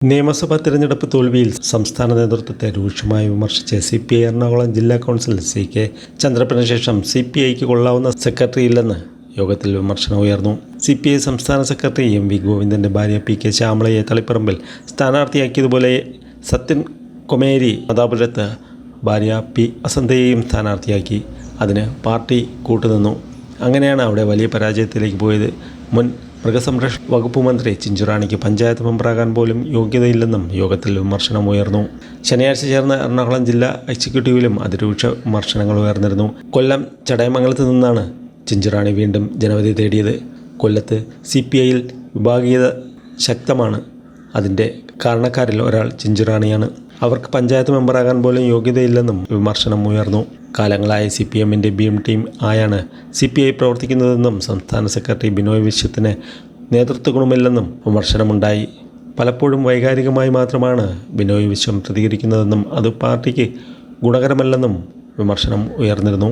നിയമസഭാ തെരഞ്ഞെടുപ്പ് തോൽവിയിൽ സംസ്ഥാന നേതൃത്വത്തെ രൂക്ഷമായി വിമർശിച്ച് CPI എറണാകുളം ജില്ലാ കൗൺസിൽ CK ചന്ദ്രപ്പന് ശേഷം CPIക്ക് കൊള്ളാവുന്ന സെക്രട്ടറി ഇല്ലെന്ന് യോഗത്തിൽ വിമർശനം ഉയർന്നു. CPI സംസ്ഥാന സെക്രട്ടറി MV ഗോവിന്ദൻ്റെ ഭാര്യ PK ശ്യാമളയെ തളിപ്പറമ്പിൽ സ്ഥാനാർത്ഥിയാക്കിയതുപോലെ സത്യൻ കൊമേരി മതാപുരത്ത് ഭാര്യ P വസന്തയെയും സ്ഥാനാർത്ഥിയാക്കി. അതിന് പാർട്ടി കൂട്ടുനിന്നു. അങ്ങനെയാണ് അവിടെ വലിയ പരാജയത്തിലേക്ക് പോയത്. മുൻ മൃഗസംരക്ഷണ വകുപ്പ് മന്ത്രി ചിഞ്ചുറാണിക്ക് പഞ്ചായത്ത് മെമ്പറാകാൻ പോലും യോഗ്യതയില്ലെന്നും യോഗത്തിൽ വിമർശനമുയർന്നു. ശനിയാഴ്ച ചേർന്ന എറണാകുളം ജില്ലാ എക്സിക്യൂട്ടീവിലും അതിരൂക്ഷ വിമർശനങ്ങൾ ഉയർന്നിരുന്നു. കൊല്ലം ചടയമംഗലത്ത് നിന്നാണ് ചിഞ്ചുറാണി വീണ്ടും ജനവിധി തേടിയത്. കൊല്ലത്ത് CPIയിൽ വിഭാഗീയത ശക്തമാണ്. അതിൻ്റെ കാരണക്കാരിൽ ഒരാൾ ചിഞ്ചുറാണിയാണ്. അവർക്ക് പഞ്ചായത്ത് മെമ്പറാകാൻ പോലും യോഗ്യതയില്ലെന്നും വിമർശനം ഉയർന്നു. കാലങ്ങളായി CPMൻ്റെ BM ടീം ആയാണ് CPI പ്രവർത്തിക്കുന്നതെന്നും സംസ്ഥാന സെക്രട്ടറി ബിനോയ് വിശ്വത്തിന് നേതൃത്വ ഗുണമില്ലെന്നും വിമർശനമുണ്ടായി. പലപ്പോഴും വൈകാരികമായി മാത്രമാണ് ബിനോയ് വിശ്വം പ്രതികരിക്കുന്നതെന്നും അത് പാർട്ടിക്ക് ഗുണകരമല്ലെന്നും വിമർശനം ഉയർന്നിരുന്നു.